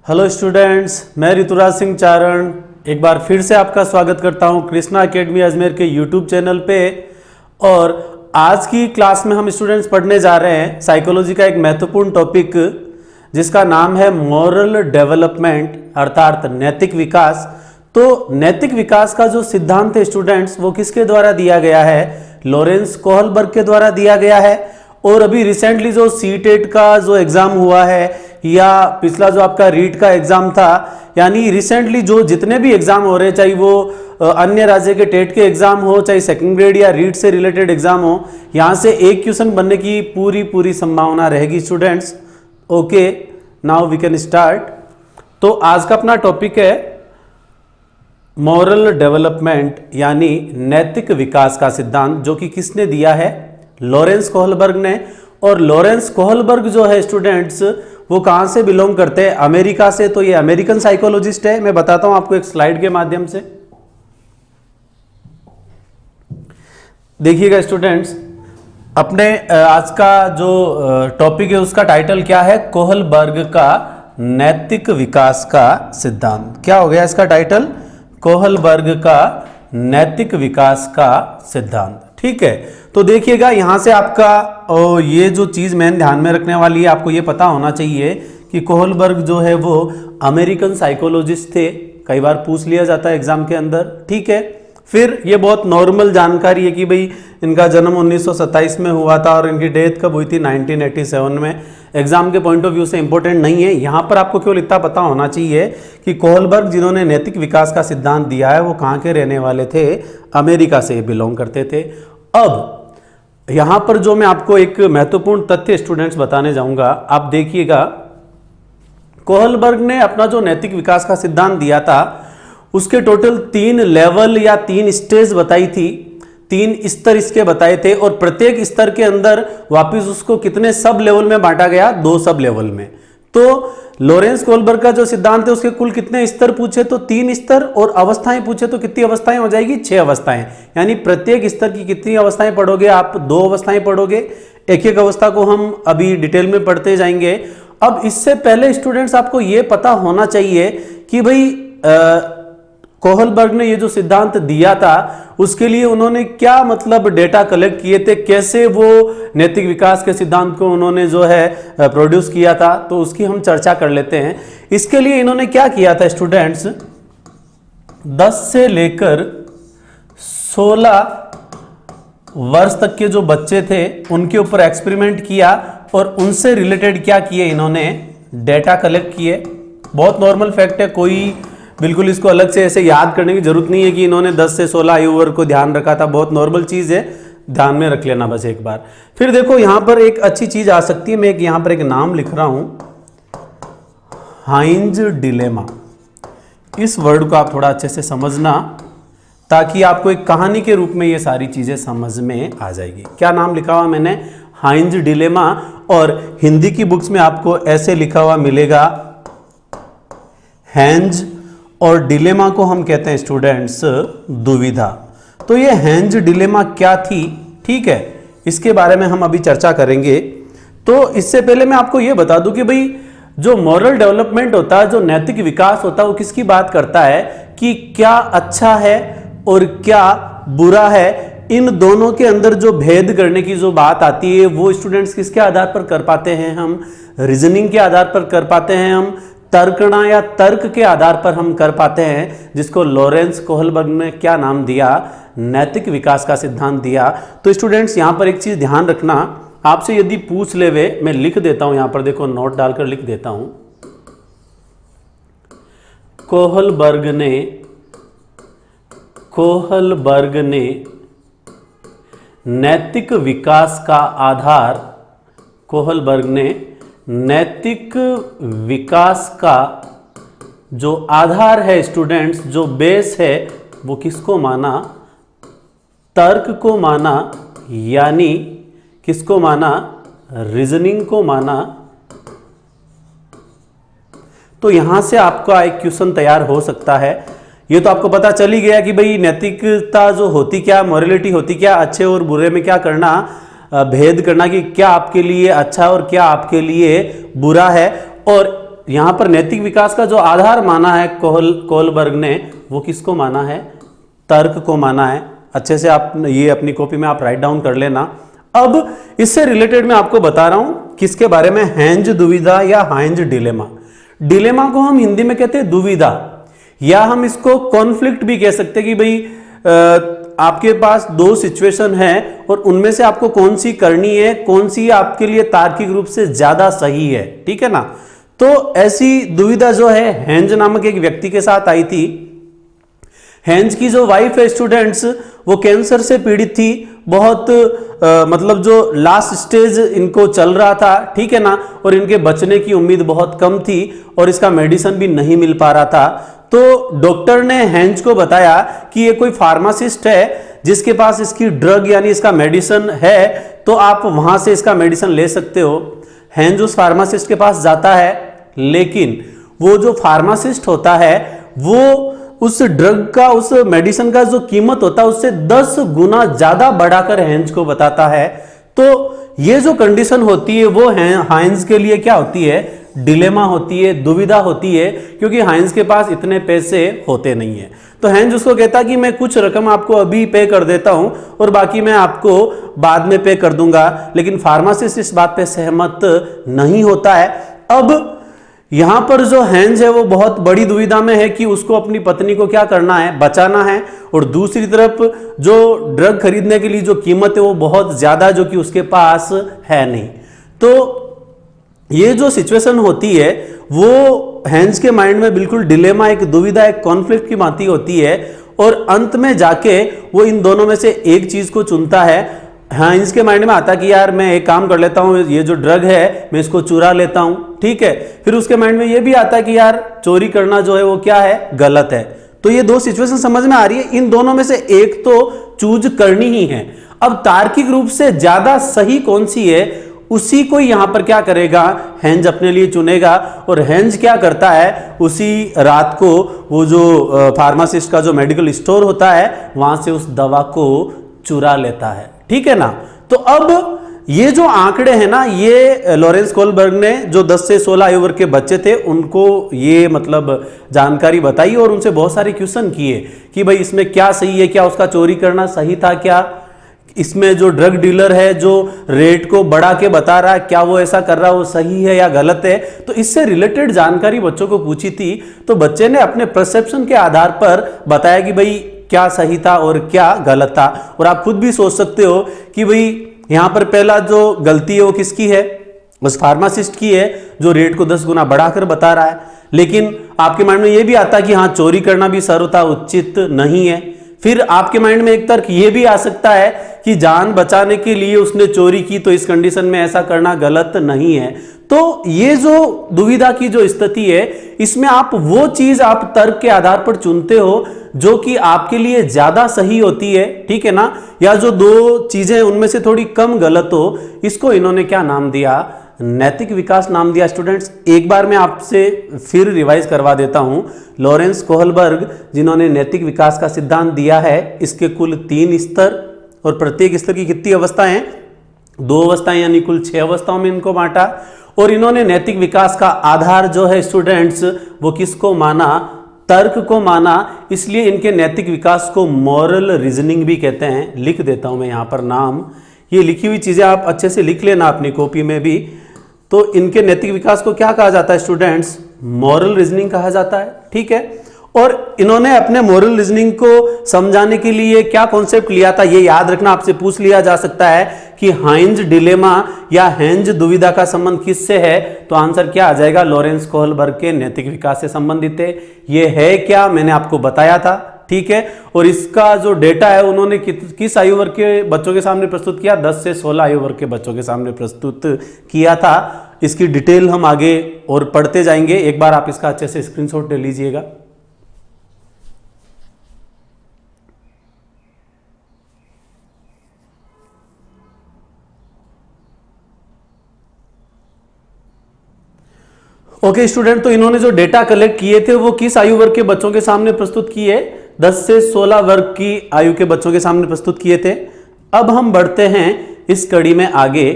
Hello students, मैं ऋतुराज सिंह चारण एक बार फिर से आपका स्वागत करता हूं कृष्णा एकेडमी अजमेर के यूट्यूब चैनल पे। और आज की क्लास में हम स्टूडेंट्स पढ़ने जा रहे हैं साइकोलॉजी का एक महत्वपूर्ण टॉपिक जिसका नाम है मॉरल डेवलपमेंट अर्थात नैतिक विकास। तो नैतिक विकास का जो सिद्धांत है स्टूडेंट्स वो किसके द्वारा दिया गया है? लॉरेंस कोहलबर्ग के द्वारा दिया गया है। और अभी रिसेंटली जो सीटेट का जो एग्जाम हुआ है या पिछला जो आपका रीट का एग्जाम था, यानी रिसेंटली जो जितने भी एग्जाम हो रहे हैं, चाहे वो अन्य राज्य के टेट के एग्जाम हो, चाहे सेकंड ग्रेड या रीट से रिलेटेड एग्जाम हो, यहां से एक क्वेश्चन बनने की पूरी संभावना रहेगी students. Okay, now we can start. तो आज का अपना टॉपिक है मॉरल डेवलपमेंट यानी नैतिक विकास का सिद्धांत, जो कि किसने दिया है? लॉरेंस कोहलबर्ग ने। और लॉरेंस कोहलबर्ग जो है स्टूडेंट्स वो कहां से बिलोंग करते हैं? अमेरिका से। तो ये अमेरिकन साइकोलॉजिस्ट है। मैं बताता हूं आपको एक स्लाइड के माध्यम से। देखिएगा स्टूडेंट्स, अपने आज का जो टॉपिक है उसका टाइटल क्या है? कोहलबर्ग का नैतिक विकास का सिद्धांत। क्या हो गया इसका टाइटल? कोहलबर्ग का नैतिक विकास का सिद्धांत। ठीक है, तो देखिएगा यहां से आपका ये जो चीज मैंने ध्यान में रखने वाली है, आपको ये पता होना चाहिए कि कोहलबर्ग जो है वो अमेरिकन साइकोलॉजिस्ट थे। कई बार पूछ लिया जाता है एग्जाम के अंदर। ठीक है, फिर ये बहुत नॉर्मल जानकारी है कि भाई इनका जन्म 1927 में हुआ था और इनकी डेथ कब हुई थी? 1987 में। एग्जाम के पॉइंट ऑफ व्यू से इंपॉर्टेंट नहीं है। यहां पर आपको केवल इतना पता होना चाहिए कि कोहलबर्ग जिन्होंने नैतिक विकास का सिद्धांत दिया है वो कहां के रहने वाले थे? अमेरिका से बिलोंग करते थे। अब यहां पर जो मैं आपको एक महत्वपूर्ण तथ्य स्टूडेंट्स बताने जाऊंगा, आप देखिएगा। कोहलबर्ग ने अपना जो नैतिक विकास का सिद्धांत दिया था उसके टोटल 3 लेवल या 3 स्टेज बताई थी, 3 स्तर इसके बताए थे। और प्रत्येक स्तर के अंदर वापिस उसको कितने सब लेवल में बांटा गया? 2 सब लेवल में। तो लॉरेंस कोहलबर्ग का जो सिद्धांत है उसके कुल कितने स्तर पूछे? तो 3 स्तर। और अवस्थाएं पूछे तो कितनी अवस्थाएं हो जाएगी? 6 अवस्थाएं। यानी प्रत्येक स्तर की कितनी अवस्थाएं पढ़ोगे आप? 2 अवस्थाएं पढ़ोगे। एक एक अवस्था को हम अभी डिटेल में पढ़ते जाएंगे। अब इससे पहले स्टूडेंट्स आपको यह पता होना चाहिए कि भाई कोहलबर्ग ने ये जो सिद्धांत दिया था उसके लिए उन्होंने क्या मतलब डेटा कलेक्ट किए थे, कैसे वो नैतिक विकास के सिद्धांत को उन्होंने जो है प्रोड्यूस किया था, तो उसकी हम चर्चा कर लेते हैं। इसके लिए इन्होंने क्या किया था स्टूडेंट्स? 10 से लेकर 16 वर्ष तक के जो बच्चे थे उनके ऊपर एक्सपेरिमेंट किया और उनसे रिलेटेड क्या किए? इन्होंने डेटा कलेक्ट किए। बहुत नॉर्मल फैक्ट है, कोई बिल्कुल इसको अलग से ऐसे याद करने की जरूरत नहीं है कि इन्होंने 10 से 16 आयु वर्ग को ध्यान रखा था। बहुत नॉर्मल चीज है, ध्यान में रख लेना बस एक बार। फिर देखो यहां पर एक अच्छी चीज आ सकती है। मैं यहां पर एक नाम लिख रहा हूं, हाइंज डिलेमा। इस वर्ड को आप थोड़ा अच्छे से समझना ताकि आपको एक कहानी के रूप में ये सारी चीजें समझ में आ जाएगी। क्या नाम लिखा हुआ मैंने? हाइंज डिलेमा। और हिंदी की बुक्स में आपको ऐसे लिखा हुआ मिलेगा हैंज, और डिलेमा को हम कहते हैं स्टूडेंट्स दुविधा। तो ये हैंज डिलेमा क्या थी? ठीक है, इसके बारे में हम अभी चर्चा करेंगे। तो इससे पहले मैं आपको ये बता दूं कि भाई जो मॉरल डेवलपमेंट होता है, जो नैतिक विकास होता है, वो किसकी बात करता है कि क्या अच्छा है और क्या बुरा है। इन दोनों के अंदर जो भेद करने की जो बात आती है वो स्टूडेंट्स किसके आधार पर कर पाते हैं? हम रीजनिंग के आधार पर कर पाते हैं, हम तर्कणा या तर्क के आधार पर हम कर पाते हैं, जिसको लॉरेंस कोहलबर्ग ने क्या नाम दिया? नैतिक विकास का सिद्धांत दिया। तो स्टूडेंट्स यहां पर एक चीज ध्यान रखना, आपसे यदि पूछ लेवे, मैं लिख देता हूं यहां पर, देखो नोट डालकर लिख देता हूं, कोहलबर्ग ने नैतिक विकास का आधार, कोहलबर्ग ने नैतिक विकास का जो आधार है स्टूडेंट्स, जो बेस है, वो किसको माना? तर्क को माना। यानी किसको माना? रीजनिंग को माना। तो यहां से आपका एक क्वेश्चन तैयार हो सकता है। ये तो आपको पता चल ही गया कि भाई नैतिकता जो होती क्या, मॉरलिटी होती क्या, अच्छे और बुरे में क्या करना, भेद करना कि क्या आपके लिए अच्छा और क्या आपके लिए बुरा है। और यहां पर नैतिक विकास का जो आधार माना है कोहलबर्ग ने, वो किसको माना है? तर्क को माना है। अच्छे से आप ये अपनी कॉपी में आप राइट डाउन कर लेना। अब इससे रिलेटेड मैं आपको बता रहा हूं किसके बारे में, हेंज दुविधा या हाइंज डिलेमा। डिलेमा को हम हिंदी में कहते हैं दुविधा, या हम इसको कॉन्फ्लिक्ट भी कह सकते हैं कि भाई आपके पास दो सिचुएशन है और उनमें से आपको कौन सी करनी है, कौन सी आपके लिए तार्किक रूप से ज्यादा सही है, ठीक है ना। तो ऐसी दुविधा जो है हेंज नामक एक व्यक्ति के साथ आई थी। हेंज की जो वाइफ है स्टूडेंट्स, वो कैंसर से पीड़ित थी, बहुत मतलब जो लास्ट स्टेज इनको चल रहा था, ठीक है ना, और इनके बचने की उम्मीद बहुत कम थी और इसका मेडिसिन भी नहीं मिल पा रहा था। तो डॉक्टर ने हेंज को बताया कि ये कोई फार्मासिस्ट है जिसके पास इसकी ड्रग यानी इसका मेडिसिन है, तो आप वहां से इसका मेडिसिन ले सकते हो। हेंज उस फार्मासिस्ट के पास जाता है, लेकिन वो जो फार्मासिस्ट होता है वो उस ड्रग का, उस मेडिसिन का जो कीमत होता है उससे 10 गुना ज्यादा बढ़ाकर हेंज को बताता है। तो ये जो कंडीशन होती है वो हाइंज के लिए क्या होती है? डिलेमा होती है, दुविधा होती है, क्योंकि हाइंज के पास इतने पैसे होते नहीं है। तो हेंज उसको कहता कि मैं कुछ रकम आपको अभी पे कर देता हूं और बाकी मैं आपको बाद में पे कर दूंगा, लेकिन फार्मासिस्ट इस बात पे सहमत नहीं होता है। अब यहां पर जो हेंज है वो बहुत बड़ी दुविधा में है कि उसको अपनी पत्नी को क्या करना है? बचाना है, और दूसरी तरफ जो ड्रग खरीदने के लिए जो कीमत है वो बहुत ज्यादा, जो कि उसके पास है नहीं। तो ये जो सिचुएशन होती है वो हेंज के माइंड में बिल्कुल डिलेमा, एक दुविधा, एक कॉन्फ्लिक्ट की भांति होती है, और अंत में जाके वो इन दोनों में से एक चीज को चुनता है। हाँ, इसके माइंड में आता कि यार मैं एक काम कर लेता हूँ, ये जो ड्रग है मैं इसको चुरा लेता हूँ, ठीक है। फिर उसके माइंड में ये भी आता है कि यार चोरी करना जो है वो क्या है? गलत है। तो ये दो सिचुएशन समझ में आ रही है, इन दोनों में से एक तो चूज करनी ही है। अब तार्किक रूप से ज्यादा सही कौन सी है, उसी को यहां पर क्या करेगा? हेंज अपने लिए चुनेगा। और हेंज क्या करता है? उसी रात को वो जो फार्मासिस्ट का जो मेडिकल स्टोर होता है वहां से उस दवा को चुरा लेता है, ठीक है ना। तो अब ये जो आंकड़े हैं ना, ये लॉरेंस कोहलबर्ग ने जो 10 से 16 आयु वर्ग के बच्चे थे उनको ये मतलब जानकारी बताई और उनसे बहुत सारे क्वेश्चन किए कि भाई इसमें क्या सही है, क्या उसका चोरी करना सही था, क्या इसमें जो ड्रग डीलर है जो रेट को बढ़ा के बता रहा है, क्या वो ऐसा कर रहा है वो सही है या गलत है। तो इससे रिलेटेड जानकारी बच्चों को पूछी थी, तो बच्चे ने अपने परसेप्शन के आधार पर बताया कि भाई क्या सही था और क्या गलत था। और आप खुद भी सोच सकते हो कि भाई यहां पर पहला जो गलती है वो किसकी है? उस फार्मासिस्ट की है जो रेट को 10 गुना बढ़ाकर बता रहा है। लेकिन आपके माइंड में यह भी आता है कि हाँ, चोरी करना भी सर्वथा उचित नहीं है। फिर आपके माइंड में एक तर्क ये भी आ सकता है कि जान बचाने के लिए उसने चोरी की, तो इस कंडीशन में ऐसा करना गलत नहीं है। तो ये जो दुविधा की जो स्थिति है, इसमें आप वो चीज आप तर्क के आधार पर चुनते हो जो कि आपके लिए ज्यादा सही होती है, ठीक है ना, या जो दो चीजें उनमें से थोड़ी कम गलत हो। इसको इन्होंने क्या नाम दिया? नैतिक विकास नाम दिया। स्टूडेंट्स, एक बार मैं आपसे फिर रिवाइज करवा देता हूं। लॉरेंस कोहलबर्ग जिन्होंने नैतिक विकास का सिद्धांत दिया है, इसके कुल 3 स्तर और प्रत्येक स्तर की कितनी अवस्थाएं? 2 अवस्थाएं, यानी कुल 6 अवस्थाओं में इनको बांटा। और इन्होंने नैतिक विकास का आधार जो है स्टूडेंट्स वो किसको माना? तर्क को माना। इसलिए इनके नैतिक विकास को मॉरल रीजनिंग भी कहते हैं। लिख देता हूं मैं यहां पर नाम, ये लिखी हुई चीजें आप अच्छे से लिख लेना अपनी कॉपी में भी। तो इनके नैतिक विकास को क्या कहा जाता है स्टूडेंट्स? मॉरल रीजनिंग कहा जाता है, ठीक है। और इन्होंने अपने मॉरल रीजनिंग को समझाने के लिए क्या कॉन्सेप्ट लिया था, ये याद रखना, आपसे पूछ लिया जा सकता है कि हाइंज डिलेमा या हेंज दुविधा का संबंध किससे है। तो आंसर क्या आ जाएगा? लॉरेंस कोहलबर्ग के नैतिक विकास से संबंधित है। ये है क्या, मैंने आपको बताया था, ठीक है। और इसका जो डेटा है उन्होंने किस आयु वर्ग के बच्चों के सामने प्रस्तुत किया? 10 से 16 आयु वर्ग के बच्चों के सामने प्रस्तुत किया था। इसकी डिटेल हम आगे और पढ़ते जाएंगे। एक बार आप इसका अच्छे से स्क्रीनशॉट ले लीजिएगा। ओके स्टूडेंट, तो इन्होंने जो डेटा कलेक्ट किए थे वो किस आयु वर्ग के बच्चों के सामने प्रस्तुत किए? 10 से 16 वर्ग की आयु के बच्चों के सामने प्रस्तुत किए थे। अब हम बढ़ते हैं इस कड़ी में आगे।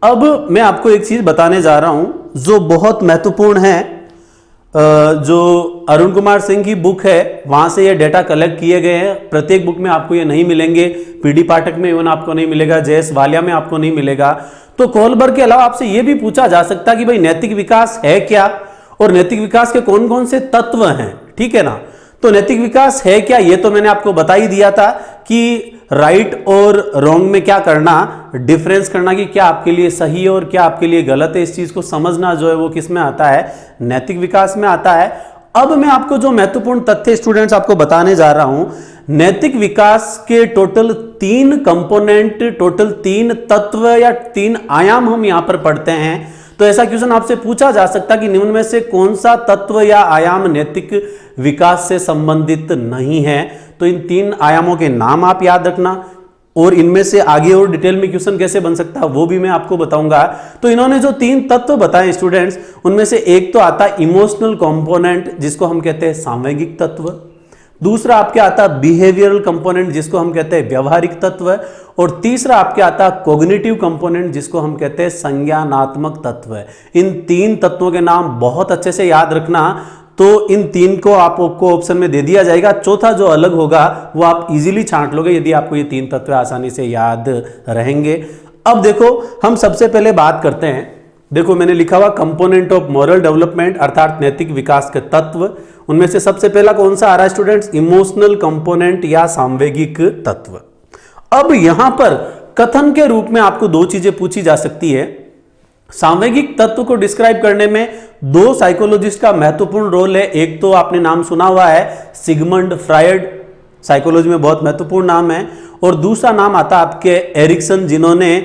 अब मैं आपको एक चीज बताने जा रहा हूं जो बहुत महत्वपूर्ण है, जो अरुण कुमार सिंह की बुक है वहां से ये डेटा कलेक्ट किए गए हैं। प्रत्येक बुक में आपको ये नहीं मिलेंगे, पीडी पाठक में इवन आपको नहीं मिलेगा, जयस वालिया में आपको नहीं मिलेगा। तो कोहलबर्ग के अलावा आपसे ये भी पूछा जा सकता है कि भाई नैतिक विकास है क्या और नैतिक विकास के कौन कौन से तत्व हैं, ठीक है ना। तो नैतिक विकास है क्या, ये तो मैंने आपको बता ही दिया था कि राइट और रॉन्ग में क्या करना, डिफरेंस करना कि क्या आपके लिए सही है और क्या आपके लिए गलत है। इस चीज को समझना जो है वो किस में आता है, नैतिक विकास में आता है। अब मैं आपको जो महत्वपूर्ण तथ्य स्टूडेंट्स आपको बताने जा रहा हूं, नैतिक विकास के टोटल 3 कंपोनेंट, टोटल 3 तत्व या 3 आयाम हम यहां पर पढ़ते हैं। तो ऐसा क्वेश्चन आपसे पूछा जा सकता है कि निम्न में से कौन सा तत्व या आयाम नैतिक विकास से संबंधित नहीं है। तो इन 3 आयामों के नाम आप याद रखना और इनमें से आगे और डिटेल में क्वेश्चन कैसे बन सकता है वो भी मैं आपको बताऊंगा। तो इन्होंने जो 3 तत्व बताए स्टूडेंट्स, उनमें से एक तो आता है इमोशनल कंपोनेंट जिसको हम कहते हैं सामयिक तत्व, दूसरा आपके आता है बिहेवियरल कंपोनेंट जिसको हम कहते हैं व्यवहारिक तत्व, और तीसरा आपके आता है कॉग्निटिव कंपोनेंट जिसको हम कहते हैं संज्ञानात्मक तत्व। इन 3 तत्वों के नाम बहुत अच्छे से याद रखना। तो इन 3 को आपको ऑप्शन में दे दिया जाएगा, चौथा जो अलग होगा वो आप इजीली छांट लोगे यदि आपको ये 3 तत्व आसानी से याद रहेंगे। अब देखो हम सबसे पहले बात करते हैं, देखो मैंने लिखा हुआ कंपोनेंट ऑफ मॉरल डेवलपमेंट अर्थात नैतिक विकास के तत्व। उनमें से सबसे पहला कौन सा आ रहा है स्टूडेंट्स, इमोशनल कंपोनेंट या सांवेगिक तत्व। अब यहां पर कथन के रूप में आपको 2 चीजें पूछी जा सकती है। सांवेगिक तत्व को डिस्क्राइब करने में 2 साइकोलॉजिस्ट का महत्वपूर्ण रोल है। एक तो आपने नाम सुना हुआ है सिगमंड फ्रायड, साइकोलॉजी में बहुत महत्वपूर्ण नाम है, और दूसरा नाम आता है आपके एरिक्सन, जिन्होंने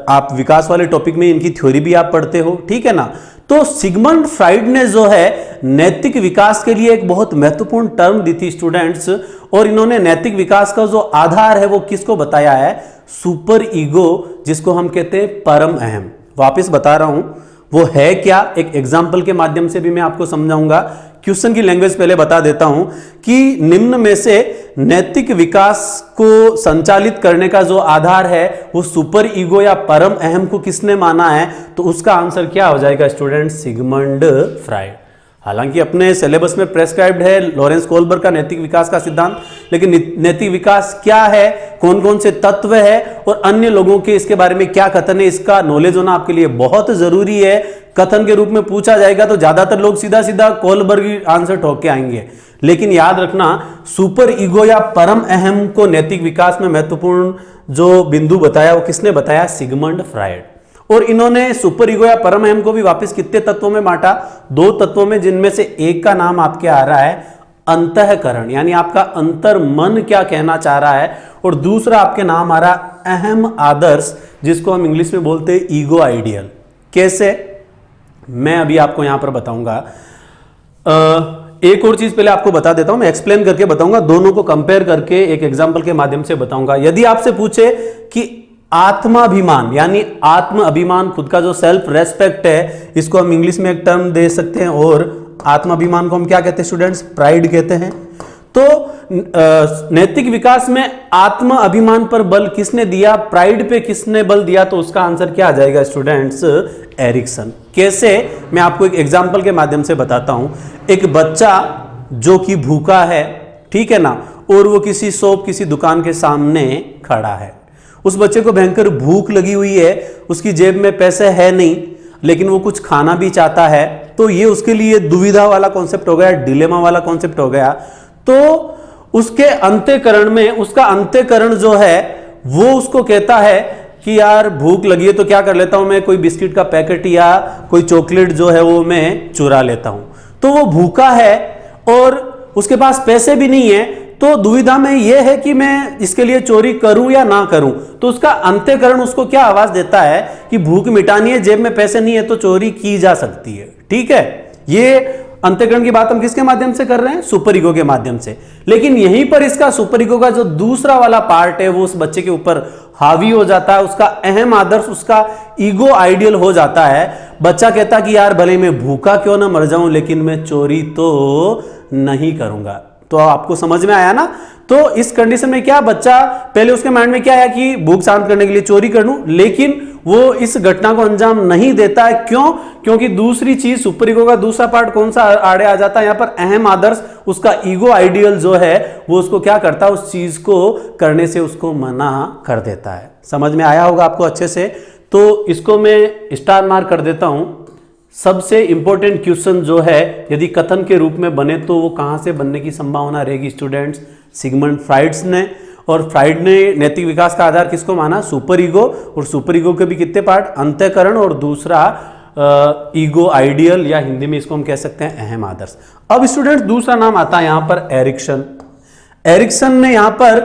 आप विकास वाले टॉपिक में इनकी थ्योरी भी आप पढ़ते हो, ठीक है ना। तो सिगमंड फ्राइड ने जो है नैतिक विकास के लिए एक बहुत महत्वपूर्ण टर्म दी थी स्टूडेंट्स, और इन्होंने नैतिक विकास का जो आधार है वो किसको बताया है, सुपर ईगो, जिसको हम कहते हैं परम अहम। वापस बता रहा हूं वो है क्या, एक एग्जाम्पल के माध्यम से भी मैं आपको समझाऊंगा। क्वेश्चन की लैंग्वेज पहले बता देता हूं कि निम्न में से नैतिक विकास को संचालित करने का जो आधार है वो सुपर ईगो या परम अहम को किसने माना है, तो उसका आंसर क्या हो जाएगा स्टूडेंट, सिगमंड फ्राइड। हालांकि अपने सिलेबस में प्रेस्क्राइब्ड है लॉरेंस कोहलबर्ग का नैतिक विकास का सिद्धांत, लेकिन नैतिक विकास क्या है, कौन कौन से तत्व है और अन्य लोगों के इसके बारे में क्या कथन है, इसका नॉलेज होना आपके लिए बहुत जरूरी है। कथन के रूप में पूछा जाएगा तो ज्यादातर लोग सीधा सीधा कोहलबर्ग आंसर ठोक के आएंगे, लेकिन याद रखना सुपर ईगो या परम अहम को नैतिक विकास में महत्वपूर्ण जो बिंदु बताया वो किसने बताया, सिगमंड फ्रायड। और इन्होंने सुपर ईगो या परम अहम को भी वापस कितने तत्वों में बांटा, 2 तत्वों में, जिनमें से एक का नाम आपके आ रहा है अंतःकरण, यानी आपका अंतर मन क्या कहना चाह रहा है, और दूसरा आपके नाम आ रहा अहम आदर्श, जिसको हम इंग्लिश में बोलते हैं ईगो आइडियल। कैसे, मैं अभी आपको यहां पर बताऊंगा। एक और चीज पहले आपको बता देता हूं, मैं एक्सप्लेन करके बताऊंगा, दोनों को कंपेयर करके एक एग्जांपल के माध्यम से बताऊंगा। यदि आपसे पूछे कि आत्माभिमान यानी आत्म अभिमान, खुद का जो सेल्फ रेस्पेक्ट है, इसको हम इंग्लिश में एक टर्म दे सकते हैं, और आत्माभिमान को हम क्या कहते हैं स्टूडेंट्स, प्राइड कहते हैं। तो नैतिक विकास में आत्म अभिमान पर बल किसने दिया, प्राइड पे किसने बल दिया, तो उसका आंसर क्या आ जाएगा स्टूडेंट्स, एरिक्सन। कैसे, मैं आपको एक एग्जांपल के माध्यम से बताता हूं। एक बच्चा जो कि भूखा है, ठीक है ना, और वो किसी शॉप, किसी दुकान के सामने खड़ा है। उस बच्चे को भयंकर भूख लगी हुई है, उसकी जेब में पैसे है नहीं, लेकिन वो कुछ खाना भी चाहता है। तो ये उसके लिए दुविधा वाला कॉन्सेप्ट हो गया, डिलेमा वाला कॉन्सेप्ट हो गया। तो उसके अंतःकरण में, उसका अंतःकरण जो है वो उसको कहता है कि यार भूख लगी है तो क्या कर लेता हूं मैं, कोई बिस्किट का पैकेट या कोई चॉकलेट जो है वो मैं चुरा लेता हूं। तो वो भूखा है और उसके पास पैसे भी नहीं है, तो दुविधा में यह है कि मैं इसके लिए चोरी करूं या ना करूं। तो उसका अंतःकरण उसको क्या आवाज देता है कि भूख मिटानी है, जेब में पैसे नहीं है तो चोरी की जा सकती है, ठीक है। ये अंतःकरण की बात हम किसके माध्यम से कर रहे हैं, सुपर ईगो के माध्यम से। लेकिन यहीं पर इसका सुपर ईगो का जो दूसरा वाला पार्ट है वो उस बच्चे के ऊपर हावी हो जाता है, उसका अहम आदर्श, उसका ईगो आइडियल हो जाता है। बच्चा कहता कि यार भले मैं भूखा क्यों ना मर जाऊं, लेकिन मैं चोरी तो नहीं करूंगा। तो आपको समझ में आया ना। तो इस कंडीशन में क्या बच्चा पहले उसके माइंड में क्या आया कि भूख शांत करने के लिए चोरी कर लूं, लेकिन वो इस घटना को अंजाम नहीं देता है। क्यों? क्योंकि दूसरी चीज सुपर ईगो का दूसरा पार्ट कौन सा आड़े आ जाता है यहां पर, अहम आदर्श, उसका ईगो आइडियल जो है वो उसको क्या करता है, उस चीज को करने से उसको मना कर देता है। समझ में आया होगा आपको अच्छे से। तो इसको मैं स्टार मार्क कर देता हूं। सबसे इंपॉर्टेंट क्वेश्चन जो है यदि कथन के रूप में बने तो वो कहां से बनने की संभावना रहेगी स्टूडेंट्स, सिगमंड फ्राइड ने। और फ्राइड ने नैतिक विकास का आधार किसको माना, सुपर ईगो, और सुपर ईगो के भी कितने पार्ट, अंतःकरण, और दूसरा ईगो आइडियल, या हिंदी में इसको हम कह सकते हैं अहम आदर्श। अब स्टूडेंट्स दूसरा नाम आता है यहां पर एरिक्सन। एरिक्सन ने यहां पर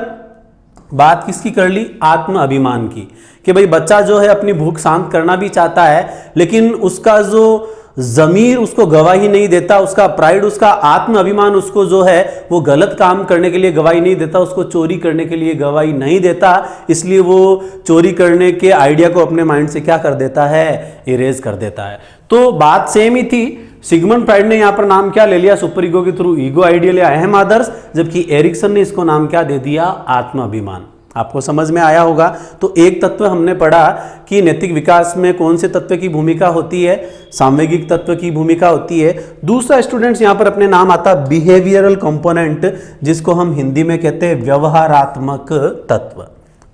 बात किसकी कर ली, आत्म अभिमान की, कि भाई बच्चा जो है अपनी भूख शांत करना भी चाहता है लेकिन उसका जो जमीर उसको गवाही नहीं देता, उसका प्राइड, उसका आत्म अभिमान उसको जो है वो गलत काम करने के लिए गवाही नहीं देता, उसको चोरी करने के लिए गवाही नहीं देता, इसलिए वो चोरी करने के आइडिया को अपने माइंड से क्या कर देता है, इरेज कर देता है। तो बात सेम ही थी। सिगमंड फ्राइड ने यहां पर नाम क्या ले लिया, सुपर ईगो के थ्रू ईगो आइडियल या अहम आदर्श, जबकि एरिक्सन ने इसको नाम क्या दे दिया, आत्म अभिमान। आपको समझ में आया होगा। तो एक तत्व हमने पढ़ा कि नैतिक विकास में कौन से तत्व की भूमिका होती है, सामवेगिक तत्व की भूमिका होती है। दूसरा स्टूडेंट्स यहां पर अपने नाम आता बिहेवियरल कंपोनेंट, जिसको हम हिंदी में कहते हैं व्यवहारात्मक तत्व।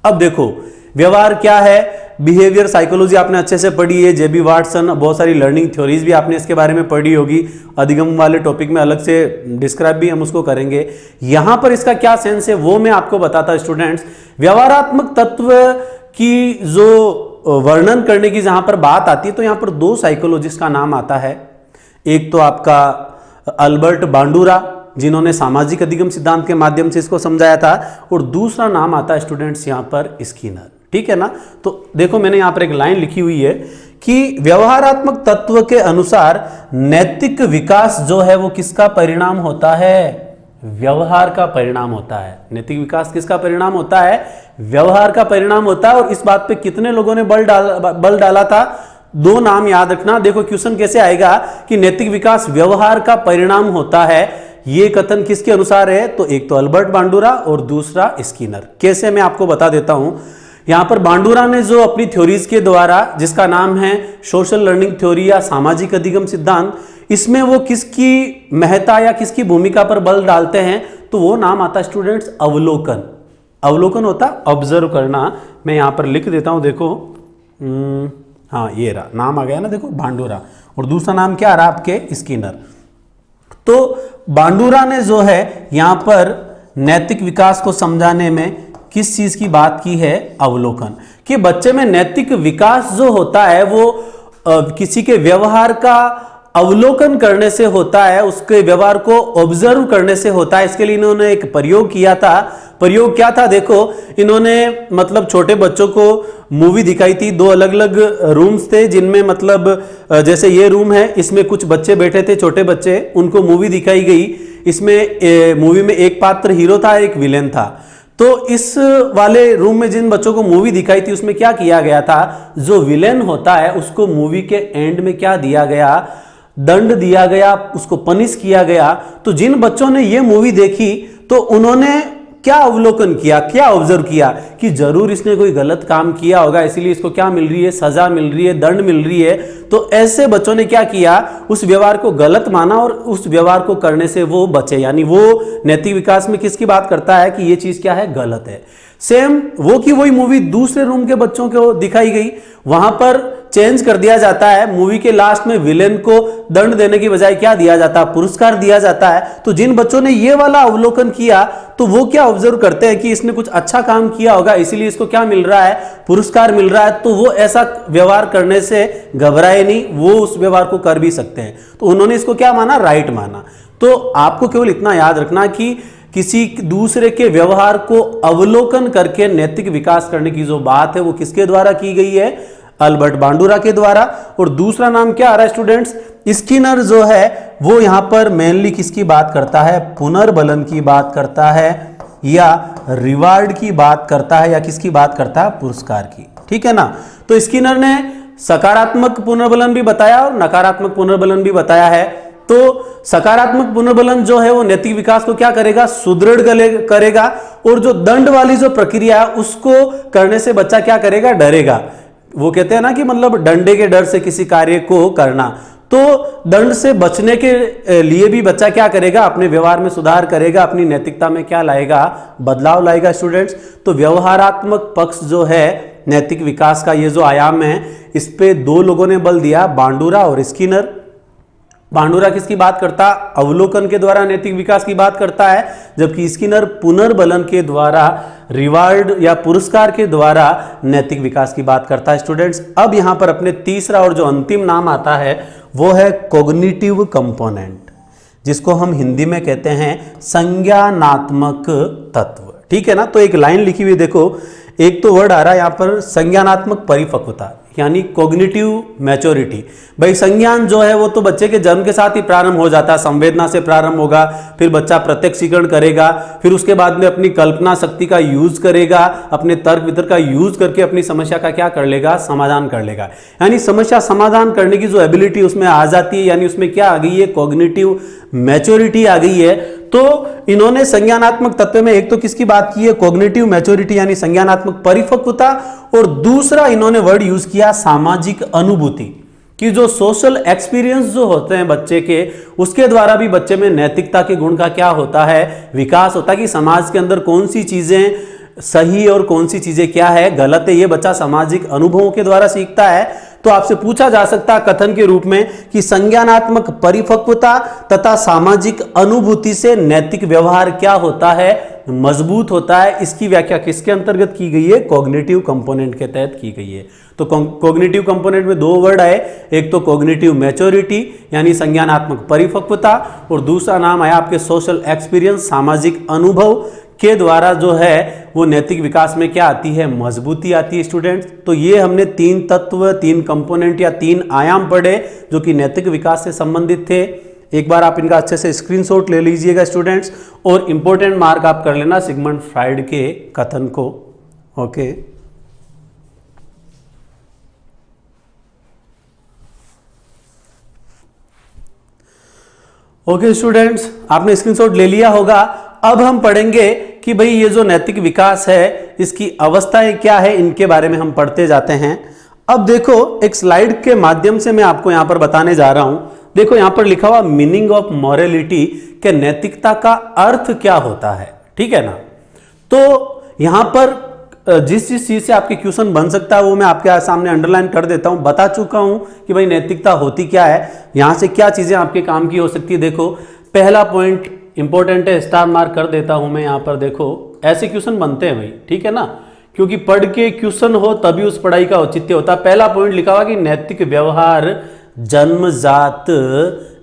अब देखो व्यवहार क्या है, बिहेवियर साइकोलॉजी आपने अच्छे से पढ़ी है, जेबी वाटसन, बहुत सारी लर्निंग थ्योरीज भी आपने इसके बारे में पढ़ी होगी। अधिगम वाले टॉपिक में अलग से डिस्क्राइब भी हम उसको करेंगे। यहां पर इसका क्या सेंस है वो मैं आपको बताता स्टूडेंट्स। व्यवहारात्मक तत्व की जो वर्णन करने की जहां पर बात आती है तो यहां पर दो साइकोलॉजिस्ट का नाम आता है। एक तो आपका अल्बर्ट बांडुरा, जिन्होंने सामाजिक अधिगम सिद्धांत के माध्यम से इसको समझाया था, और दूसरा नाम आता है स्टूडेंट्स यहां पर स्किनर। ठीक है ना। तो देखो मैंने यहां पर एक लाइन लिखी हुई है कि व्यवहारात्मक तत्व के अनुसार नैतिक विकास जो है वो किसका परिणाम होता है, व्यवहार का परिणाम होता है। नैतिक विकास किसका परिणाम होता है, व्यवहार का परिणाम होता है। और इस बात पे कितने लोगों ने बल डाला था, दो नाम याद रखना। देखो क्वेश्चन कैसे आएगा कि नैतिक विकास व्यवहार का परिणाम होता है, ये कथन किसके अनुसार है, तो एक तो अल्बर्ट बांडुरा और दूसरा स्किनर। कैसे मैं आपको बता देता हूं। यहां पर बांडुरा ने जो अपनी थ्योरीज के द्वारा, जिसका नाम है सोशल लर्निंग थ्योरी या सामाजिक अधिगम सिद्धांत, इसमें वो किसकी महत्ता या किसकी भूमिका पर बल डालते हैं, तो वो नाम आता है स्टूडेंट्स अवलोकन। अवलोकन होता ऑब्जर्व करना। मैं यहां पर लिख देता हूं, देखो हाँ ये रहा नाम आ गया ना, देखो बांडुरा, और दूसरा नाम क्या आ रहा आपके, स्किनर। तो बांडुरा ने जो है यहां पर नैतिक विकास को समझाने में किस चीज की बात की है, अवलोकन, कि बच्चे में नैतिक विकास जो होता है वो किसी के व्यवहार का अवलोकन करने से होता है, उसके व्यवहार को ऑब्जर्व करने से होता है। इसके लिए इन्होंने एक प्रयोग किया था। प्रयोग क्या था, देखो इन्होंने मतलब छोटे बच्चों को मूवी दिखाई थी। दो अलग अलग रूम्स थे जिनमें मतलब जैसे ये रूम है, इसमें कुछ बच्चे बैठे थे, छोटे बच्चे, उनको मूवी दिखाई गई। इसमें मूवी में एक पात्र हीरो था, एक विलेन था। तो इस वाले रूम में जिन बच्चों को मूवी दिखाई थी उसमें क्या किया गया था, जो विलेन होता है उसको मूवी के एंड में क्या दिया गया, दंड दिया गया, उसको पनिश किया गया। तो जिन बच्चों ने ये मूवी देखी तो उन्होंने क्या अवलोकन किया, क्या ऑब्जर्व किया कि जरूर इसने कोई गलत काम किया होगा, इसीलिए इसको क्या मिल रही है, सजा मिल रही है, दंड मिल रही है। तो ऐसे बच्चों ने क्या किया, उस व्यवहार को गलत माना और उस व्यवहार को करने से वो बचे। यानी वो नैतिक विकास में किसकी बात करता है कि ये चीज क्या है, गलत है। सेम वो की वही मूवी दूसरे रूम के बच्चों को दिखाई गई, वहां पर चेंज कर दिया जाता है। मूवी के लास्ट में विलेन को दंड देने की बजाय क्या दिया जाता है, पुरस्कार दिया जाता है। तो जिन बच्चों ने ये वाला अवलोकन किया तो वो क्या ऑब्जर्व करते हैं कि इसने कुछ अच्छा काम किया होगा, इसीलिए इसको क्या मिल रहा है, पुरस्कार मिल रहा है। तो वो ऐसा व्यवहार करने से घबराए नहीं, वो उस व्यवहार को कर भी सकते हैं। तो उन्होंने इसको क्या माना, राइट माना। तो आपको केवल इतना याद रखना कि किसी दूसरे के व्यवहार को अवलोकन करके नैतिक विकास करने की जो बात है वो किसके द्वारा की गई है, अल्बर्ट बांडुरा के द्वारा। और दूसरा नाम क्या आ रहा है स्टूडेंट्स, स्किनर जो है वो यहां पर मेनली किसकी बात करता है, पुनर्बलन की बात करता है, या रिवार्ड की बात करता है, या किसकी बात करता है, पुरस्कार की। ठीक है ना। तो स्किनर ने सकारात्मक पुनर्बलन भी बताया और नकारात्मक पुनर्बलन भी बताया है। तो सकारात्मक पुनर्बलन जो है वो नैतिक विकास को क्या करेगा, सुदृढ़ करेगा, और जो दंड वाली जो प्रक्रिया है उसको करने से बच्चा क्या करेगा, डरेगा। वो कहते हैं ना कि मतलब डंडे के डर से किसी कार्य को करना, तो दंड से बचने के लिए भी बच्चा क्या करेगा, अपने व्यवहार में सुधार करेगा, अपनी नैतिकता में क्या लाएगा, बदलाव लाएगा स्टूडेंट्स। तो व्यवहारात्मक पक्ष जो है नैतिक विकास का, ये जो आयाम है, इस पे दो लोगों ने बल दिया, बांडुरा और स्किनर। बांडुरा किसकी बात करता, अवलोकन के द्वारा नैतिक विकास की बात करता है, जबकि स्किनर पुनर्बलन के द्वारा, रिवार्ड या पुरस्कार के द्वारा नैतिक विकास की बात करता है स्टूडेंट्स। अब यहां पर अपने तीसरा और जो अंतिम नाम आता है वो है कॉग्निटिव कंपोनेंट, जिसको हम हिंदी में कहते हैं संज्ञानात्मक तत्व। ठीक है ना, तो एक लाइन लिखी हुई देखो, एक तो वर्ड आ रहा है यहां पर संज्ञानात्मक परिपक्वता, यानी कॉग्निटिव मैच्योरिटी। भाई संज्ञान जो है वो तो बच्चे के जन्म के साथ ही प्रारंभ हो जाता है, संवेदना से प्रारंभ होगा, फिर बच्चा प्रत्यक्षीकरण करेगा, फिर उसके बाद में अपनी कल्पना शक्ति का यूज करेगा, अपने तर्क वितर्क का यूज करके अपनी समस्या का क्या कर लेगा, समाधान कर लेगा। यानी समस्या समाधान करने की जो एबिलिटी उसमें आ जाती है, यानी उसमें क्या आ गई है, कॉग्निटिव मैच्योरिटी आ गई है। तो इन्होंने संज्ञानात्मक तत्व में एक तो किसकी बात की है, कॉग्निटिव मैच्योरिटी यानी संज्ञानात्मक परिपक्वता, और दूसरा इन्होंने वर्ड यूज किया सामाजिक अनुभूति, कि जो सोशल एक्सपीरियंस जो होते हैं बच्चे के, उसके द्वारा भी बच्चे में नैतिकता के गुण का क्या होता है, विकास होता है, कि समाज के अंदर कौन सी चीजें सही और कौन सी चीजें क्या है, गलत है, ये बच्चा सामाजिक अनुभवों के द्वारा सीखता है। तो आपसे पूछा जा सकता है कथन के रूप में कि संज्ञानात्मक परिपक्वता तथा सामाजिक अनुभूति से नैतिक व्यवहार क्या होता है, मजबूत होता है। इसकी व्याख्या किसके अंतर्गत की गई है, कॉग्निटिव कंपोनेंट के तहत की गई है। तो कॉग्निटिव कंपोनेंट में दो वर्ड आए, एक तो कॉग्निटिव मैच्योरिटी यानी संज्ञानात्मक परिपक्वता, और दूसरा नाम आया आपके सोशल एक्सपीरियंस, सामाजिक अनुभव के द्वारा जो है वो नैतिक विकास में क्या आती है, मजबूती आती है स्टूडेंट्स। तो ये हमने तीन तत्व, तीन कंपोनेंट या तीन आयाम पढ़े जो कि नैतिक विकास से संबंधित थे। एक बार आप इनका अच्छे से स्क्रीनशॉट ले लीजिएगा स्टूडेंट्स, और इंपॉर्टेंट मार्क आप कर लेना सिगमंड फ्राइड के कथन को। ओके, ओके स्टूडेंट्स, आपने स्क्रीनशॉट ले लिया होगा। अब हम पढ़ेंगे कि भाई ये जो नैतिक विकास है इसकी अवस्थाएं क्या है, इनके बारे में हम पढ़ते जाते हैं। अब देखो एक स्लाइड के माध्यम से मैं आपको यहां पर बताने जा रहा हूं। देखो यहां पर लिखा हुआ मीनिंग ऑफ मॉरलिटी, के नैतिकता का अर्थ क्या होता है, ठीक है ना। तो यहां पर जिस चीज से आपके क्वेश्चन बन सकता है वो मैं आपके सामने अंडरलाइन कर देता हूं, बता चुका हूं कि भाई नैतिकता होती क्या है, यहां से क्या चीजें आपके काम की हो सकती है। देखो पहला पॉइंट इंपॉर्टेंट है, स्टार मार्क कर देता हूं मैं यहां पर। देखो ऐसे क्वेश्चन बनते हैं भाई, ठीक है ना, क्योंकि पढ़ के क्वेश्चन हो तभी उस पढ़ाई का औचित्य होता है। पहला पॉइंट लिखा हुआ कि नैतिक व्यवहार जन्मजात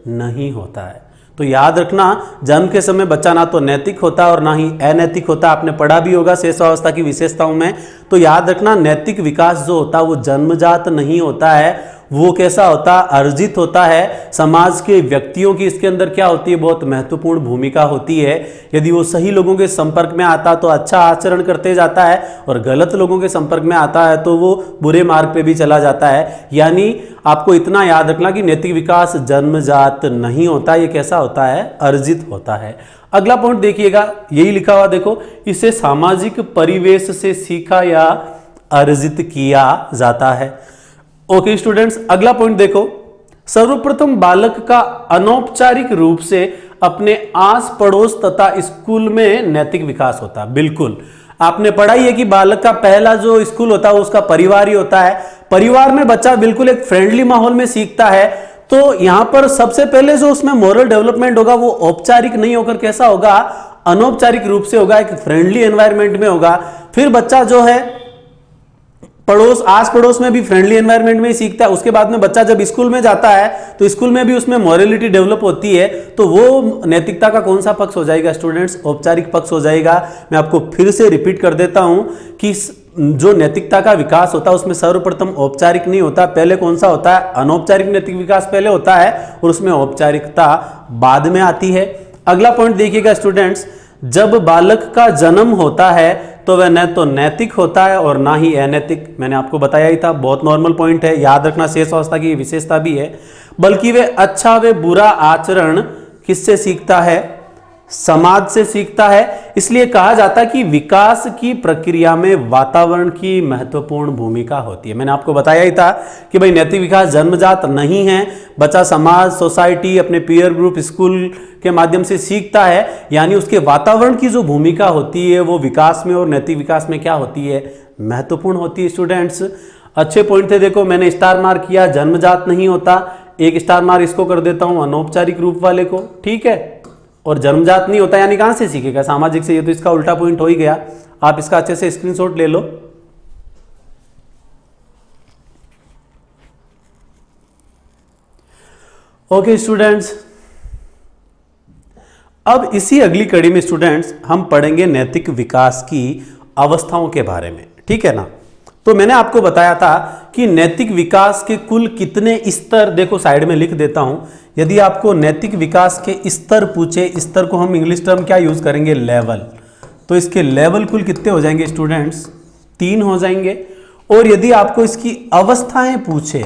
नहीं होता है। तो याद रखना, जन्म के समय बच्चा ना तो नैतिक होता और ना ही अनैतिक होता। आपने पढ़ा भी होगा शेषावस्था की विशेषताओं में। तो याद रखना नैतिक विकास जो होता है वो जन्मजात नहीं होता है, वो कैसा होता, अर्जित होता है। समाज के व्यक्तियों की इसके अंदर क्या होती है, बहुत महत्वपूर्ण भूमिका होती है। यदि वो सही लोगों के संपर्क में आता तो अच्छा आचरण करते जाता है, और गलत लोगों के संपर्क में आता है तो वो बुरे मार्ग पे भी चला जाता है। यानी आपको इतना याद रखना कि नैतिक विकास जन्मजात नहीं होता, ये कैसा होता है, अर्जित होता है। अगला पॉइंट देखिएगा, यही लिखा हुआ देखो, इसे सामाजिक परिवेश से सीखा या अर्जित किया जाता है। ओके स्टूडेंट्स, अगला पॉइंट देखो, सर्वप्रथम बालक का अनौपचारिक रूप से अपने आस पड़ोस तथा स्कूल में नैतिक विकास होता है। बिल्कुल आपने पढ़ा ही है कि बालक का पहला जो स्कूल होता है उसका परिवार ही होता है। परिवार में बच्चा बिल्कुल एक फ्रेंडली माहौल में सीखता है। तो यहां पर सबसे पहले जो उसमें मोरल डेवलपमेंट होगा वो औपचारिक नहीं होकर कैसा होगा, अनौपचारिक रूप से होगा, एक फ्रेंडली एनवायरनमेंट में होगा। फिर बच्चा जो है पड़ोस, आस पड़ोस में भी फ्रेंडली एनवायरनमेंट में ही सीखता है। उसके बाद में बच्चा जब स्कूल में जाता है तो स्कूल में भी उसमें मॉरलिटी डेवलप होती है। तो वो नैतिकता का कौन सा पक्ष हो जाएगा स्टूडेंट्स, औपचारिक पक्ष हो जाएगा। मैं आपको फिर से रिपीट कर देता हूं कि जो नैतिकता का विकास होता है उसमें सर्वप्रथम औपचारिक नहीं होता, पहले कौन सा होता है, अनौपचारिक नैतिक विकास पहले होता है और उसमें औपचारिकता बाद में आती है। अगला पॉइंट देखिएगा स्टूडेंट्स, जब बालक का जन्म होता है तो वह न तो नैतिक होता है और ना ही अनैतिक। मैंने आपको बताया ही था, बहुत नॉर्मल पॉइंट है, याद रखना शेष अवस्था की विशेषता भी है। बल्कि वे अच्छा व बुरा आचरण किससे सीखता है? समाज से सीखता है। इसलिए कहा जाता है कि विकास की प्रक्रिया में वातावरण की महत्वपूर्ण भूमिका होती है। मैंने आपको बताया ही था कि भाई नैतिक विकास जन्मजात नहीं है, बच्चा समाज, सोसाइटी, अपने पीयर ग्रुप, स्कूल के माध्यम से सीखता है। यानी उसके वातावरण की जो भूमिका होती है वो विकास में और नैतिक विकास में क्या होती है? महत्वपूर्ण होती है। स्टूडेंट्स अच्छे पॉइंट थे, देखो मैंने स्टार मार्क किया, जन्मजात नहीं होता, एक स्टार मार्क इसको कर देता हूं अनौपचारिक रूप वाले को, ठीक है। और जन्मजात नहीं होता यानी कहां से सीखेगा? सामाजिक से। ये तो इसका उल्टा पॉइंट हो ही गया। आप इसका अच्छे से स्क्रीनशॉट ले लो। ओके स्टूडेंट्स, अब इसी अगली कड़ी में स्टूडेंट्स हम पढ़ेंगे नैतिक विकास की अवस्थाओं के बारे में, ठीक है ना। तो मैंने आपको बताया था कि नैतिक विकास के कुल कितने स्तर, देखो साइड में लिख देता हूं। यदि आपको नैतिक विकास के स्तर पूछे, स्तर को हम इंग्लिश टर्म क्या यूज करेंगे? लेवल। तो इसके लेवल कुल कितने हो जाएंगे स्टूडेंट्स? 3 हो जाएंगे। और यदि आपको इसकी अवस्थाएं पूछे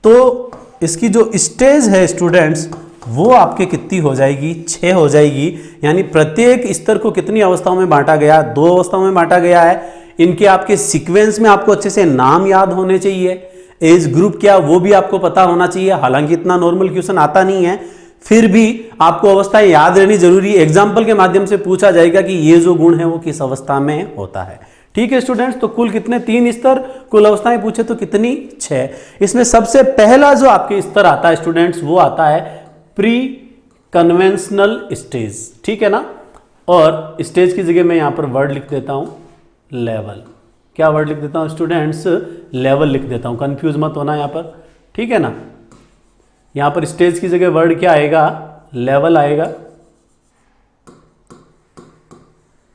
तो इसकी जो स्टेज है स्टूडेंट्स वो आपके कितनी हो जाएगी? 6 हो जाएगी। यानी प्रत्येक स्तर को कितनी अवस्थाओं में बांटा गया? 2 अवस्थाओं में बांटा गया है। इनके आपके सीक्वेंस में आपको अच्छे से नाम याद होने चाहिए, एज ग्रुप क्या वो भी आपको पता होना चाहिए। हालांकि इतना नॉर्मल क्वेश्चन आता नहीं है, फिर भी आपको अवस्थाएं याद रहनी जरूरी है। एग्जाम्पल के माध्यम से पूछा जाएगा कि ये जो गुण है वो किस अवस्था में होता है, ठीक है स्टूडेंट्स। तो कुल कितने? 3 स्तर, कुल अवस्थाएं पूछे तो कितनी? 6। इसमें सबसे पहला जो आपके स्तर आता है स्टूडेंट्स वो आता है प्री कन्वेंशनल स्टेज, ठीक है ना। और स्टेज की जगह मैं यहां पर वर्ड लिख देता हूं लेवल। क्या वर्ड लिख देता हूं स्टूडेंट्स? लेवल लिख देता हूं, कंफ्यूज मत होना यहां पर, ठीक है ना। यहां पर स्टेज की जगह वर्ड क्या आएगा? लेवल आएगा।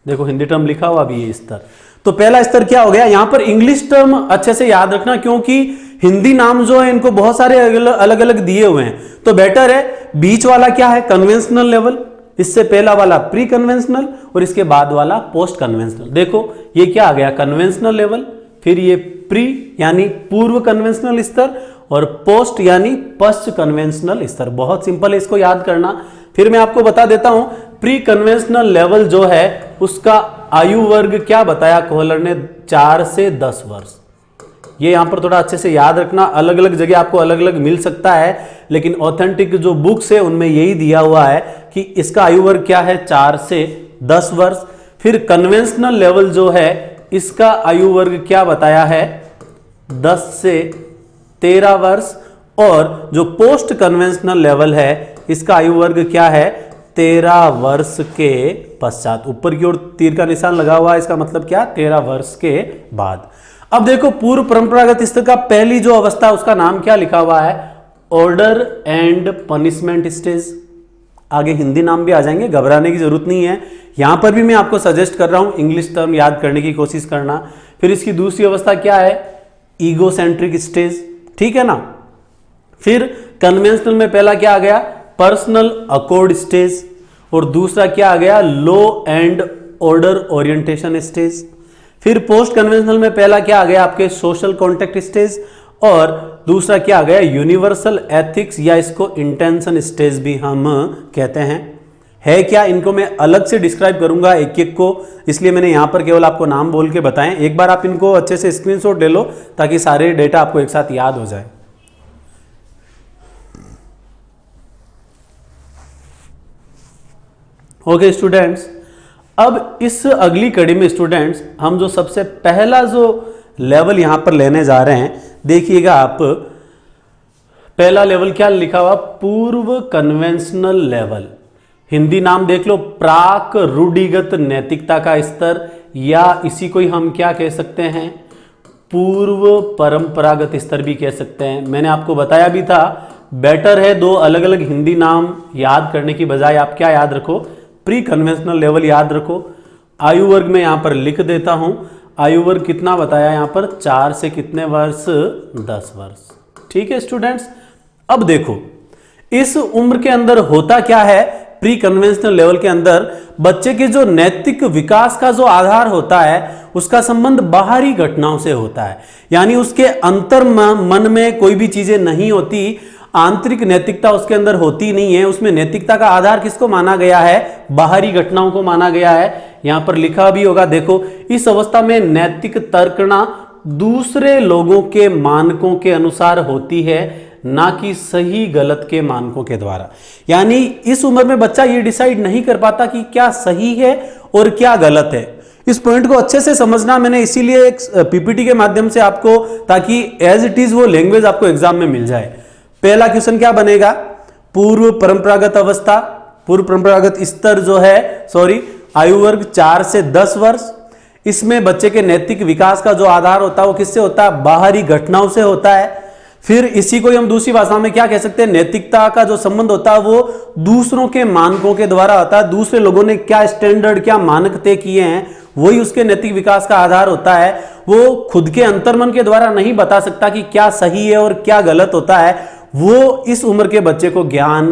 देखो हिंदी टर्म लिखा हुआ भी है स्तर। तो पहला स्तर क्या हो गया? यहां पर इंग्लिश टर्म अच्छे से याद रखना, क्योंकि हिंदी नाम जो है इनको बहुत सारे अलग अलग दिए हुए हैं, तो बेटर है बीच वाला क्या है? Conventional level. इससे पहला वाला प्री कन्वेंशनल और इसके बाद वाला पोस्ट कन्वेंशनल। देखो ये क्या आ गया? कन्वेंशनल लेवल, फिर ये प्री यानी पूर्व कन्वेंशनल स्तर और पोस्ट यानी पश्च कन्वेंशनल स्तर। बहुत सिंपल है, इसको याद करना। फिर मैं आपको बता देता हूं प्री कन्वेंशनल लेवल जो है उसका आयु वर्ग क्या बताया कोहलर ने? 4 से 10 वर्ष। ये यहां पर थोड़ा अच्छे से याद रखना, अलग अलग जगह आपको अलग अलग मिल सकता है, लेकिन ऑथेंटिक जो बुक्स है उनमें यही दिया हुआ है कि इसका आयु वर्ग क्या है? 4 से 10 वर्ष। फिर कन्वेंशनल लेवल जो है इसका आयु वर्ग क्या बताया है? 10 से 13 वर्ष। और जो पोस्ट कन्वेंशनल लेवल है इसका आयु वर्ग क्या है? 13 वर्ष के पश्चात। ऊपर की ओर तीर का निशान लगा हुआ है, इसका मतलब क्या? 13 वर्ष के बाद। अब देखो पूर्व परंपरागत स्तर का पहली जो अवस्था उसका नाम क्या लिखा हुआ है? Order and punishment stage. आगे हिंदी नाम भी आ जाएंगे, घबराने की जरूरत नहीं है। यहां पर भी मैं आपको सजेस्ट कर रहा हूं इंग्लिश टर्म याद करने की कोशिश करना। फिर इसकी दूसरी अवस्था क्या है? ईगोसेंट्रिक स्टेज, ठीक है ना। फिर कन्वेंशनल में पहला क्या आ गया? Personal accord stage. और दूसरा क्या आ गया? Law and order orientation stage. फिर पोस्ट कन्वेंशनल में पहला क्या आ गया? आपके सोशल कॉन्टेक्ट स्टेज। और दूसरा क्या आ गया? यूनिवर्सल एथिक्स, या इसको इंटेंशन स्टेज भी हम कहते हैं। है क्या? इनको मैं अलग से डिस्क्राइब करूंगा एक एक को, इसलिए मैंने यहां पर केवल आपको नाम बोल के बताएं। एक बार आप इनको अच्छे से स्क्रीनशॉट ले लो ताकि सारे डेटा आपको एक साथ याद हो जाए। ओके स्टूडेंट्स, अब इस अगली कड़ी में स्टूडेंट्स हम जो सबसे पहला जो लेवल यहां पर लेने जा रहे हैं, देखिएगा आप, पहला लेवल क्या लिखा हुआ? पूर्व कन्वेंशनल लेवल। हिंदी नाम देख लो, प्राक रूढ़िगत नैतिकता का स्तर, या इसी को ही हम क्या कह सकते हैं? पूर्व परंपरागत स्तर भी कह सकते हैं। मैंने आपको बताया भी था, बेटर है 2 अलग अलग हिंदी नाम याद करने की बजाय आप क्या याद रखो? प्री कन्वेंशनल लेवल याद रखो। आयु वर्ग में यहां पर लिख देता हूं, आयु वर्ग कितना बताया यहां पर? 4 से कितने वर्ष? 10 वर्ष, ठीक है स्टूडेंट्स। अब देखो इस उम्र के अंदर होता क्या है? प्री कन्वेंशनल लेवल के अंदर बच्चे के जो नैतिक विकास का जो आधार होता है उसका संबंध बाहरी घटनाओं से होता है। यानी उसके अंतर मन में कोई भी चीजें नहीं होती, आंतरिक नैतिकता उसके अंदर होती नहीं है। उसमें नैतिकता का आधार किसको माना गया है? बाहरी घटनाओं को माना गया है। यहां पर लिखा भी होगा, देखो, इस अवस्था में नैतिक तर्कना दूसरे लोगों के मानकों के अनुसार होती है, ना कि सही गलत के मानकों के द्वारा। यानी इस उम्र में बच्चा ये डिसाइड नहीं कर पाता कि क्या सही है और क्या गलत है। इस पॉइंट को अच्छे से समझना मैंने इसीलिए एक पीपीटी के माध्यम से आपको, ताकि एज इट इज वो लैंग्वेज आपको एग्जाम में मिल जाए। पहला क्वेश्चन क्या बनेगा? पूर्व परंपरागत अवस्था, पूर्व परंपरागत स्तर जो है, आयु वर्ग 4 से 10 वर्ष। इसमें बच्चे के नैतिक विकास का जो आधार होता है वो किससे होता है? बाहरी घटनाओं से होता है। फिर इसी को हम दूसरी भाषा में क्या कह सकते हैं? नैतिकता का जो संबंध होता है वो दूसरों के मानकों के द्वारा होता है। दूसरे लोगों ने क्या स्टैंडर्ड, क्या मानक तय किए हैं, वही उसके नैतिक विकास का आधार होता है। वो खुद के अंतर्मन के द्वारा नहीं बता सकता कि क्या सही है और क्या गलत होता है, वो इस उम्र के बच्चे को ज्ञान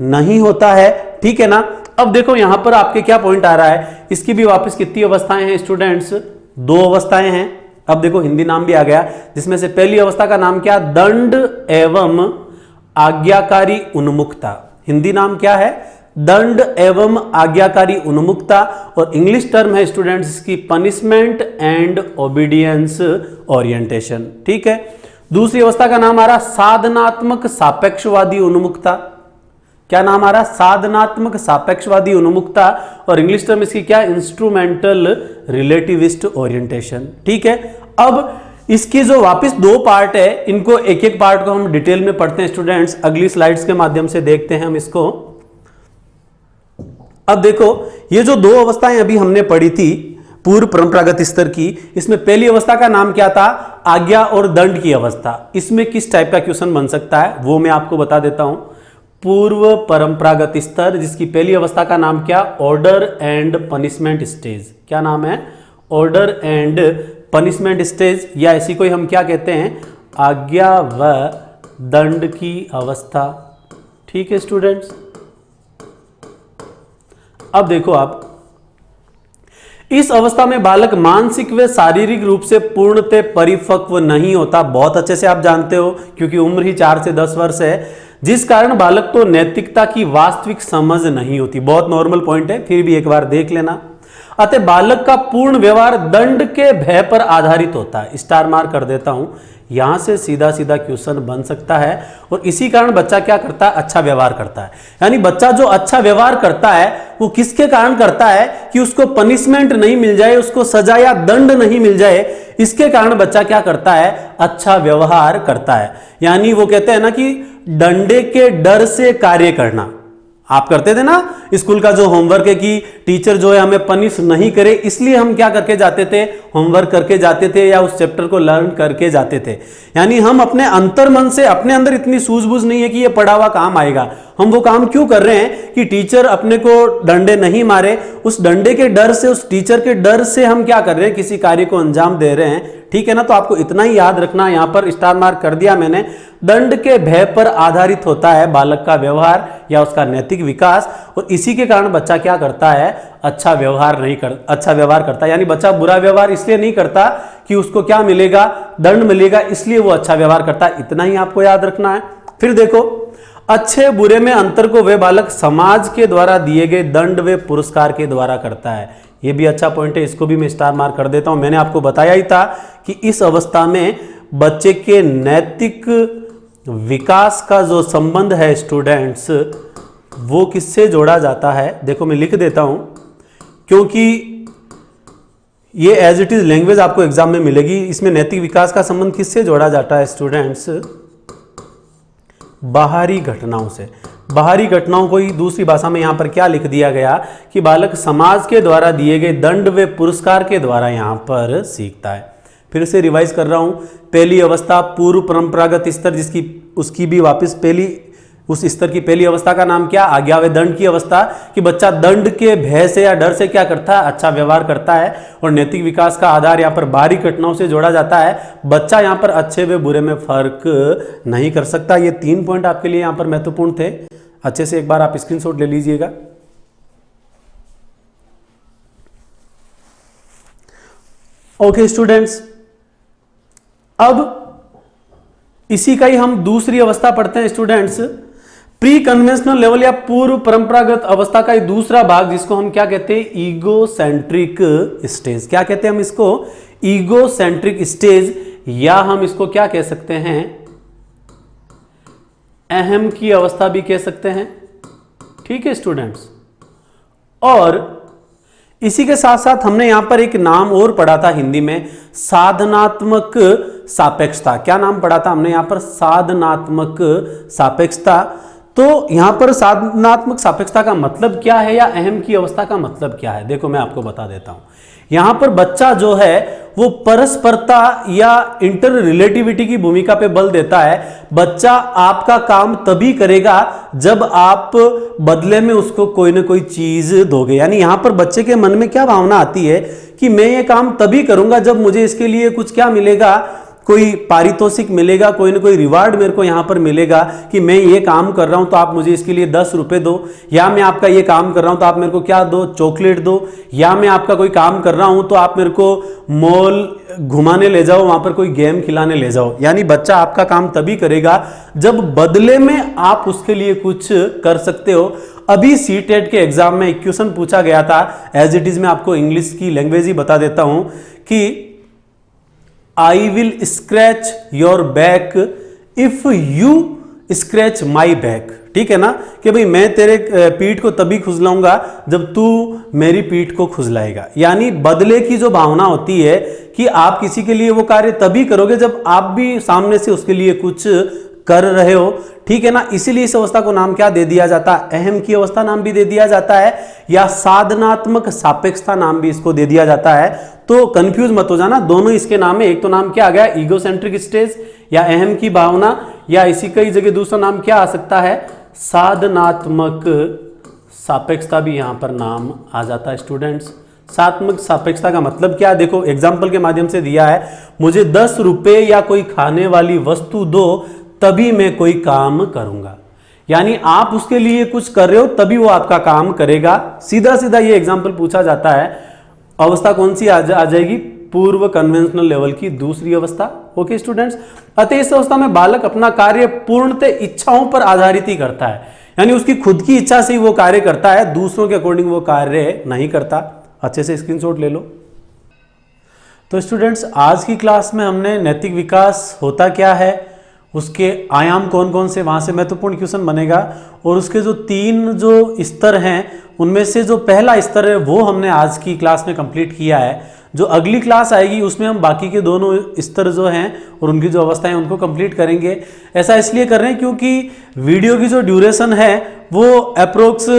नहीं होता है। ठीक है ना? अब देखो यहां पर आपके क्या पॉइंट आ रहा है, इसकी भी वापस कितनी अवस्थाएं हैं स्टूडेंट्स? 2 अवस्थाएं हैं। अब देखो हिंदी नाम भी आ गया, जिसमें से पहली अवस्था का नाम क्या? दंड एवं आज्ञाकारी उन्मुखता। हिंदी नाम क्या है? दंड एवं आज्ञाकारी उन्मुखता। और इंग्लिश टर्म है स्टूडेंट्स इसकी पनिशमेंट एंड ओबीडियंस ओरिएंटेशन। ठीक है। दूसरी अवस्था का नाम आ रहा साधनात्मक सापेक्षवादी उन्मुखता। क्या नाम आ रहा? साधनात्मक सापेक्षवादी उन्मुखता। और इंग्लिश टर्म इसकी क्या? Instrumental relativist orientation. ठीक है। अब इसकी जो वापस 2 पार्ट है, इनको एक एक पार्ट को हम डिटेल में पढ़ते हैं स्टूडेंट्स। अगली स्लाइड्स के माध्यम से देखते हैं हम इसको। अब देखो ये जो 2 अवस्थाएं अभी हमने पढ़ी थी पूर्व परंपरागत स्तर की, इसमें पहली अवस्था का नाम क्या था? आज्ञा और दंड की अवस्था। इसमें किस टाइप का क्वेश्चन बन सकता है वो मैं आपको बता देता हूं। पूर्व परंपरागत स्तर, जिसकी पहली अवस्था का नाम क्या? Order and punishment stage. क्या नाम है? ऑर्डर एंड पनिशमेंट स्टेज, या इसी को ही हम क्या कहते हैं? आज्ञा व दंड की अवस्था। ठीक है स्टूडेंट्स। अब देखो आप, इस अवस्था में बालक मानसिक व शारीरिक रूप से पूर्णतः परिपक्व नहीं होता। बहुत अच्छे से आप जानते हो, क्योंकि उम्र ही 4 से 10 वर्ष है, जिस कारण बालक को नैतिकता की वास्तविक समझ नहीं होती। बहुत नॉर्मल पॉइंट है, फिर भी एक बार देख लेना। अतः बालक का पूर्ण व्यवहार दंड के भय पर आधारित होता है। स्टार मार्क कर देता हूं, यहां से सीधा सीधा क्वेश्चन बन सकता है। और इसी कारण बच्चा क्या करता है? अच्छा व्यवहार करता है। यानी बच्चा जो अच्छा व्यवहार करता है वो किसके कारण करता है? कि उसको पनिशमेंट नहीं मिल जाए, उसको सजा या दंड नहीं मिल जाए, इसके कारण बच्चा क्या करता है? अच्छा व्यवहार करता है। यानी वो कहते हैं ना कि डंडे के डर से कार्य करना। आप करते थे ना स्कूल का जो होमवर्क है कि टीचर जो है हमें पनिश नहीं करे, इसलिए हम क्या करके जाते थे? होमवर्क करके जाते थे या उस चैप्टर को लर्न करके जाते थे। यानी हम अपने अंतर्मन से, अपने अंदर इतनी सूझबूझ नहीं है कि ये पढ़ा हुआ काम आएगा। हम वो काम क्यों कर रहे हैं कि टीचर अपने को डंडे नहीं मारे, उस डंडे के डर से, उस टीचर के डर से हम क्या कर रहे हैं? किसी कार्य को अंजाम दे रहे हैं। ठीक है ना? तो आपको इतना ही याद रखना, यहां पर स्टार मार्क कर दिया मैंने। दंड के भय पर आधारित होता है बालक का व्यवहार या उसका नैतिक विकास, और इसी के कारण बच्चा क्या करता है? अच्छा व्यवहार करता है। यानी बच्चा बुरा व्यवहार इसलिए नहीं करता कि उसको क्या मिलेगा? दंड मिलेगा, इसलिए वो अच्छा व्यवहार करता है। इतना ही आपको याद रखना है। फिर देखो, अच्छे बुरे में अंतर को वह बालक समाज के द्वारा दिए गए दंड व पुरस्कार के द्वारा करता है। यह भी अच्छा पॉइंट है, इसको भी मैं स्टार मार्क कर देता हूं। मैंने आपको बताया ही था कि इस अवस्था में बच्चे के नैतिक विकास का जो संबंध है स्टूडेंट्स, वो किससे जोड़ा जाता है? देखो मैं लिख देता हूं, क्योंकि ये एज इट इज लैंग्वेज आपको एग्जाम में मिलेगी। इसमें नैतिक विकास का संबंध किससे जोड़ा जाता है स्टूडेंट्स? बाहरी घटनाओं से। बाहरी घटनाओं को ही दूसरी भाषा में यहां पर क्या लिख दिया गया कि बालक समाज के द्वारा दिए गए दंड व पुरस्कार के द्वारा यहां पर सीखता है। फिर से रिवाइज कर रहा हूं। पहली अवस्था पूर्व परंपरागत स्तर, जिसकी उसकी भी वापस उस स्तर की पहली अवस्था का नाम क्या? आज्ञा व दंड की अवस्था, कि बच्चा दंड के भय से या डर से क्या करता है? अच्छा व्यवहार करता है। और नैतिक विकास का आधार यहाँ पर बाहरी घटनाओं से जोड़ा जाता है। बच्चा यहाँ पर अच्छे व बुरे में फर्क नहीं कर सकता। ये 3 पॉइंट आपके लिए यहाँ पर महत्वपूर्ण थे। अच्छे से एक बार आप स्क्रीनशॉट ले लीजिएगा। ओके स्टूडेंट्स, अब इसी का ही हम दूसरी अवस्था पढ़ते हैं स्टूडेंट्स। प्री कन्वेंशनल लेवल या पूर्व परंपरागत अवस्था का दूसरा भाग, जिसको हम क्या कहते हैं, ईगोसेंट्रिक स्टेज। क्या कहते हैं हम इसको, ईगोसेंट्रिक स्टेज, या हम इसको क्या कह सकते हैं, अहम की अवस्था भी कह सकते हैं। ठीक है स्टूडेंट्स, और इसी के साथ साथ हमने यहां पर एक नाम और पढ़ा था हिंदी में, साधनात्मक सापेक्षता। क्या नाम पढ़ा था हमने यहां पर, साधनात्मक सापेक्षता। तो यहां पर साधनात्मक सापेक्षता का मतलब क्या है या अहम की अवस्था का मतलब क्या है, देखो मैं आपको बता देता हूं। यहां पर बच्चा जो है वो परस्परता या इंटर रिलेटिविटी की भूमिका पे बल देता है। बच्चा आपका काम तभी करेगा जब आप बदले में उसको कोई ना कोई चीज दोगे। यानी यहां पर बच्चे के मन में क्या भावना आती है कि मैं ये काम तभी करूंगा जब मुझे इसके लिए कुछ क्या मिलेगा, कोई पारितोषिक मिलेगा, कोई ना कोई रिवार्ड मेरे को यहां पर मिलेगा कि मैं ये काम कर रहा हूं तो आप मुझे इसके लिए 10 रुपए दो, या मैं आपका ये काम कर रहा हूं तो आप मेरे को क्या दो, चॉकलेट दो, या मैं आपका कोई काम कर रहा हूं तो आप मेरे को मॉल घुमाने ले जाओ, वहां पर कोई गेम खिलाने ले जाओ। यानी बच्चा आपका काम तभी करेगा जब बदले में आप उसके लिए कुछ कर सकते हो। अभी सीटेट के एग्जाम में एक क्वेश्चन पूछा गया था, एज इट इज मैं आपको इंग्लिश की लैंग्वेज ही बता देता हूं कि I will scratch your back if you scratch my back. ठीक है ना, कि भाई मैं तेरे पीठ को तभी खुजलाऊंगा जब तू मेरी पीठ को खुजलाएगा। यानी बदले की जो भावना होती है कि आप किसी के लिए वो कार्य तभी करोगे जब आप भी सामने से उसके लिए कुछ कर रहे हो। ठीक है ना, इसीलिए इस अवस्था को नाम क्या दे दिया जाता है, अहम की अवस्था नाम भी दे दिया जाता है, या साधनात्मक सापेक्षता नाम भी इसको दे दिया जाता है। तो कंफ्यूज मत हो जाना, दोनों इसके नाम है। एक तो नाम क्या आ गया, ईगोसेंट्रिक स्टेज या अहम की भावना, या इसी कई जगह दूसरा नाम क्या आ सकता है, साधनात्मक सापेक्षता भी यहां पर नाम आ जाता है स्टूडेंट्स। साधनात्मक सापेक्षता का मतलब क्या है, देखो एग्जाम्पल के माध्यम से दिया है, मुझे 10 रुपए या कोई खाने वाली वस्तु दो तभी मैं कोई काम करूंगा। यानी आप उसके लिए कुछ कर रहे हो तभी वो आपका काम करेगा। सीधा सीधा ये एग्जाम्पल पूछा जाता है। अवस्था कौन सी आ जाएगी, पूर्व कन्वेंशनल लेवल की दूसरी अवस्था। ओके स्टूडेंट्स, अतः इस अवस्था में बालक अपना कार्य पूर्णतः इच्छाओं पर आधारित ही करता है। यानी उसकी खुद की इच्छा से ही वो कार्य करता है, दूसरों के अकॉर्डिंग वो कार्य नहीं करता। अच्छे से स्क्रीनशॉट ले लो। तो स्टूडेंट्स, आज की क्लास में हमने नैतिक विकास होता क्या है, उसके आयाम कौन कौन से, वहाँ से महत्वपूर्ण क्वेश्चन बनेगा, और उसके जो 3 जो स्तर हैं उनमें से जो पहला स्तर है वो हमने आज की क्लास में कंप्लीट किया है। जो अगली क्लास आएगी उसमें हम बाकी के दोनों स्तर जो हैं और उनकी जो अवस्थाएं उनको कंप्लीट करेंगे। ऐसा इसलिए कर रहे हैं क्योंकि वीडियो की जो ड्यूरेशन है वो अप्रोक्स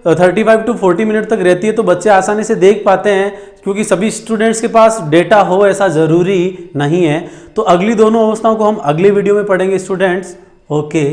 35 to 40 मिनट तक रहती है, तो बच्चे आसानी से देख पाते हैं। क्योंकि सभी स्टूडेंट्स के पास डेटा हो ऐसा ज़रूरी नहीं है। तो अगली दोनों अवस्थाओं को हम अगले वीडियो में पढ़ेंगे स्टूडेंट्स। ओके।